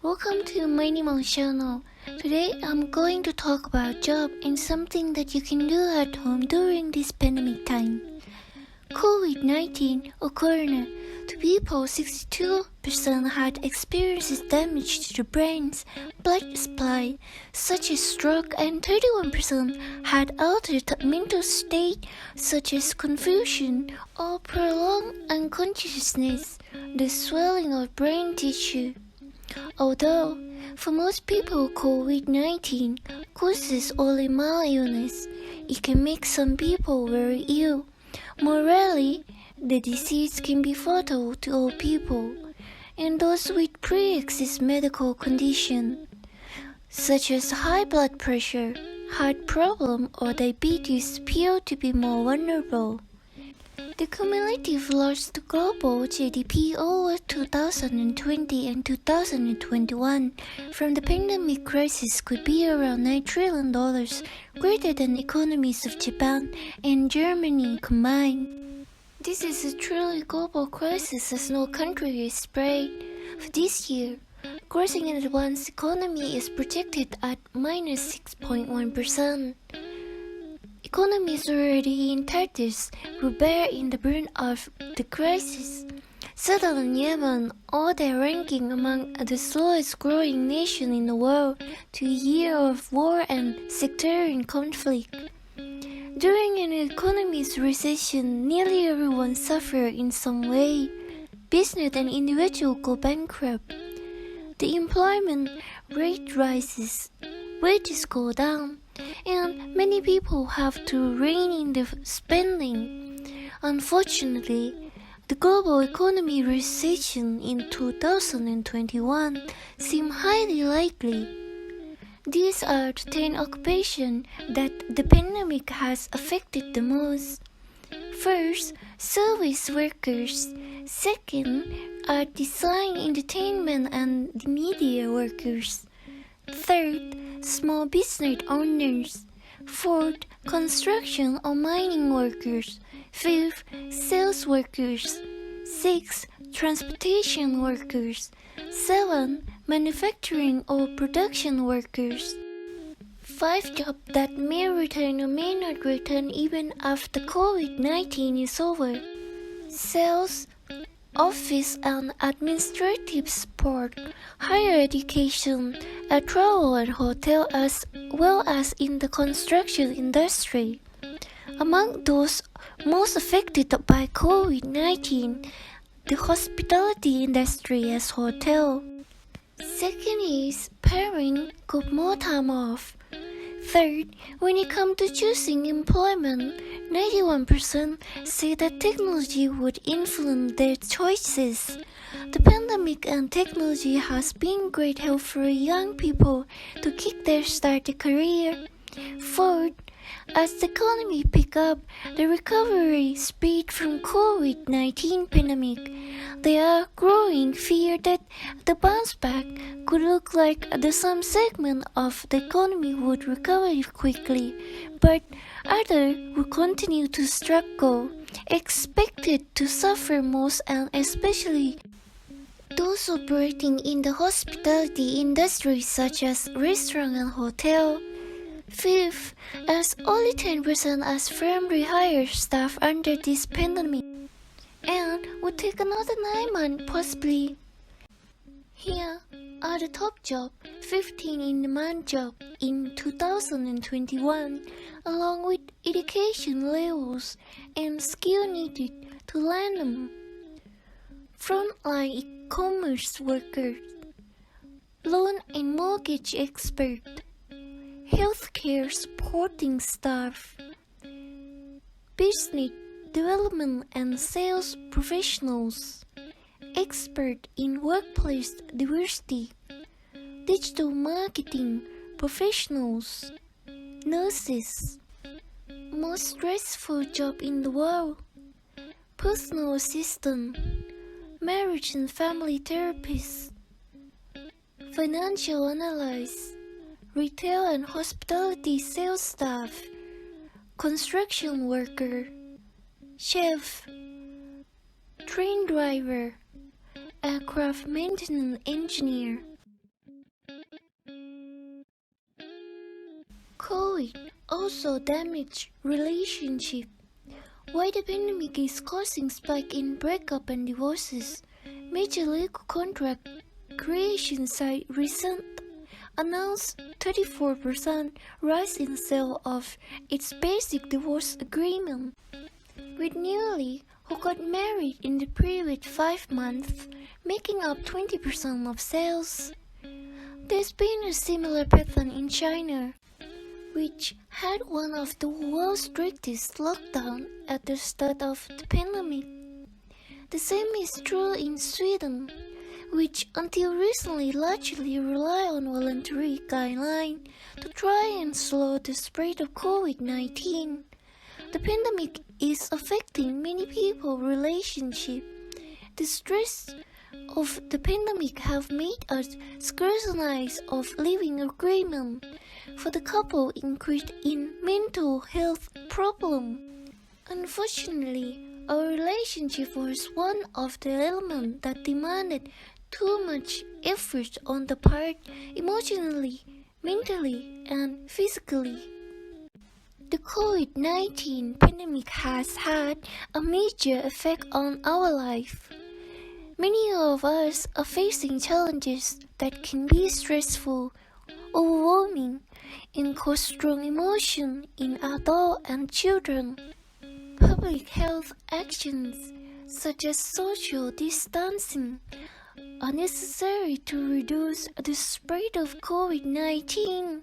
Welcome to Maineemo channel. Today I'm going to talk about job and something that you can do at home during this pandemic time. COVID-19 or corona. To people, 62% had experienced damage to the brain's blood supply, such as stroke, and 31% had altered mental state, such as confusion or prolonged unconsciousness, the swelling of brain tissue. Although, for most people, COVID-19 causes only mild illness, it can make some people very ill. More rarely, the disease can be fatal to all people, and those with pre-existing medical conditions, such as high blood pressure, heart problem, or diabetes, appear to be more vulnerable. The cumulative loss to global GDP over 2020 and 2021 from the pandemic crisis could be around $9 trillion, greater than economies of Japan and Germany combined. This is a truly global crisis as no country is spared. For this year, growth in advanced economy is projected at minus 6.1%. Economies already in tatters will bear in the brunt of the crisis. Sudan and Yemen, all their ranking among the slowest growing nation in the world to a year of war and sectarian conflict. During an economy's recession, nearly everyone suffers in some way. Business and individuals go bankrupt. The employment rate rises, wages go down, and many people have to rein in their spending. Unfortunately, the global economy recession in 2021 seems highly likely. These are the 10 occupations that the pandemic has affected the most. First, service workers. Second are design, entertainment, and the media workers. Third, small business owners. Fourth, construction or mining workers. Fifth, sales workers. Sixth, transportation workers. Seven, manufacturing or production workers. 5 jobs that may return or may not return even after COVID-19 is over. Sales, office and administrative support, higher education, travel and hotel, as well as in the construction industry. Among those most affected by COVID-19, the hospitality industry as hotel. Second is parents got more time off. Third, when it comes to choosing employment, 91% say that technology would influence their choices. The pandemic and technology has been great help for young people to kick their start a career. Fourth, as the economy pick up the recovery speed from COVID-19 pandemic, there are growing fear that the bounce back could look like some segment of the economy would recover quickly, but others will continue to struggle, expected to suffer most, and especially those operating in the hospitality industry such as restaurant and hotel. Fifth, as only 10% as firms rehire staff under this pandemic, and would take another 9 months possibly. Here are the top jobs, 15 in-demand jobs in 2021, along with education levels and skill needed to land them. Frontline e-commerce workers, loan and mortgage expert, healthcare supporting staff, business development and sales professionals, expert in workplace diversity, digital marketing professionals, nurses. Most stressful job in the world, personal assistant, marriage and family therapist, financial analyst, retail and hospitality sales staff, construction worker, chef, train driver, aircraft maintenance engineer. also damage relationships. Why the pandemic is causing spike in breakup and divorces. Major legal contract creation site recent announced 34% rise in sale of its basic divorce agreement, with nearly who got married in the previous 5 months, making up 20% of sales. There's been a similar pattern in China, which had one of the world's strictest lockdowns at the start of the pandemic. The same is true in Sweden, which until recently largely rely on voluntary guidelines to try and slow the spread of COVID-19. The pandemic is affecting many people's relationships. The stress of the pandemic have made us scrutinize of living agreement for the couple increased in mental health problem. Unfortunately, our relationship was one of the elements that demanded too much effort on the part emotionally, mentally, and physically. The COVID-19 pandemic has had a major effect on our life. Many of us are facing challenges that can be stressful, overwhelming, and cause strong emotion in adults and children. Public health actions such as social distancing are necessary to reduce the spread of COVID-19,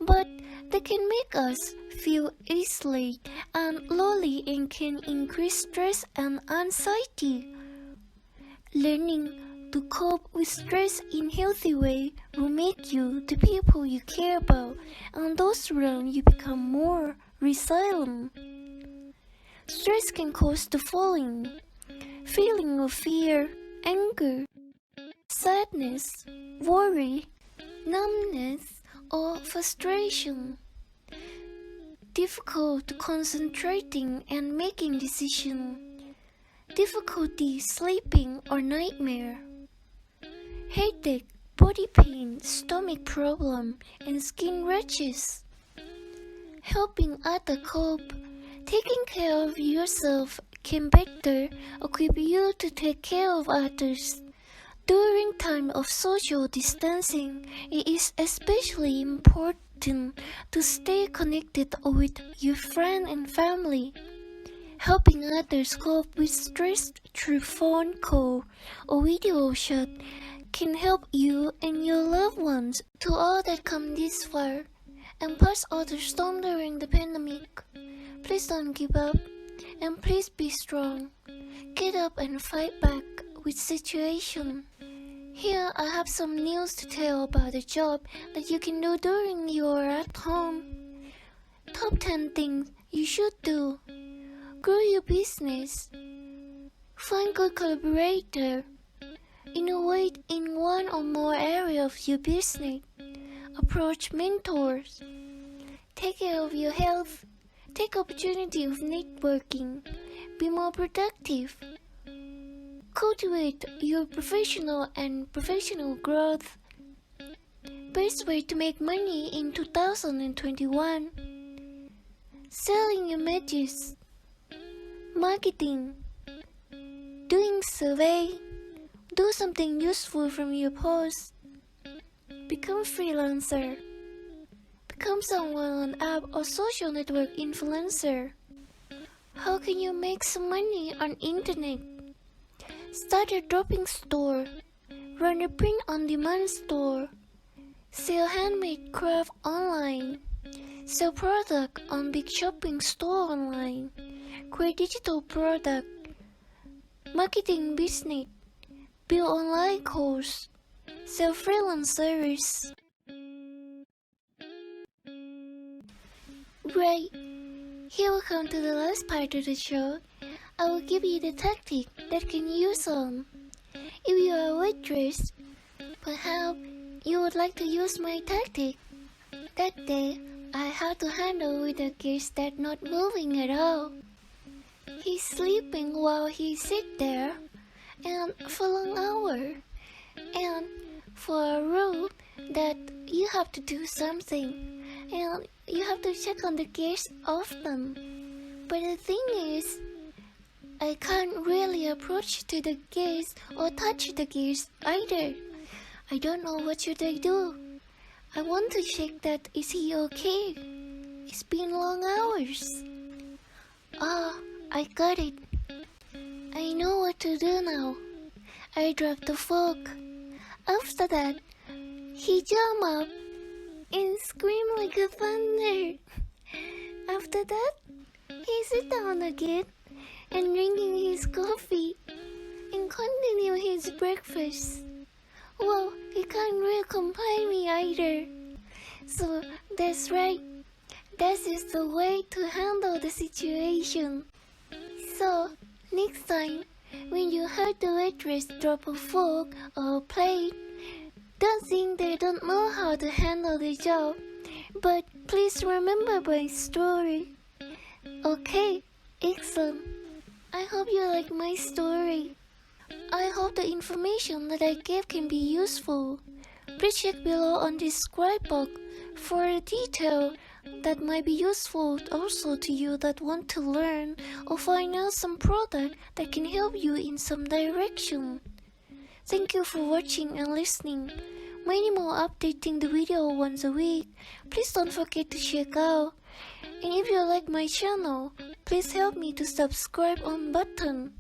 but they can make us feel isolated and lonely and can increase stress and anxiety. Learning to cope with stress in a healthy way will make you, the people you care about, and those around you become more resilient. Stress can cause the following: feeling of fear, anger, sadness, worry, numbness, or frustration. Difficult concentrating and making decisions. Difficulty sleeping or nightmare. Headache, body pain, stomach problem, and skin rashes. Helping others cope. Taking care of yourself can better equip you to take care of others. During time of social distancing, it is especially important to stay connected with your friends and family. Helping others cope with stress through phone call or video chat can help you and your loved ones. To all that come this far and pass all the storm during the pandemic, please don't give up and please be strong. Get up and fight back with situation. Here I have some news to tell about a job that you can do during you are at home. Top 10 things you should do. Grow your business. Find good collaborator. Innovate in one or more areas of your business. Approach mentors. Take care of your health. Take opportunity of networking. Be more productive. Cultivate your professional growth. Best way to make money in 2021. Selling images. Marketing. Doing survey. Do something useful from your post. Become freelancer. Become someone on app or social network influencer. How can you make some money on internet? Start a dropping store. Run a print-on-demand store. Sell handmade craft online. Sell product on big shopping store online. Create digital product. Marketing business. Build online course. Sell freelance service. Great! Here we come to the last part of the show. I will give you the tactic that can use on. If you are a waitress, perhaps you would like to use my tactic. That day, I had to handle with a guest that not moving at all. He's sleeping while he sit there, and for a long hour. And for a rule that you have to do something, and you have to check on the gears often. But the thing is, I can't really approach to the gears or touch the gears either. I don't know what should I do. I want to check that is he okay? It's been long hours. Ah, I got it. I know what to do now. I dropped the fork. After that, he jumped up and screamed like a thunder. After that, he sat down again and drinking his coffee and continue his breakfast. Well, he can't really complain me either. So that's right. That is the way to handle the situation. So next time, when you heard the waitress drop a fork or a plate, don't think they don't know how to handle the job. But please remember my story. Okay, excellent. I hope you like my story. I hope the information that I gave can be useful. Please check below on the describe box for a detail that might be useful also to you that want to learn or find out some product that can help you in some direction. Thank you for watching and listening. Maineemo updating the video once a week. Please don't forget to check out. And if you like my channel, please help me to subscribe on button.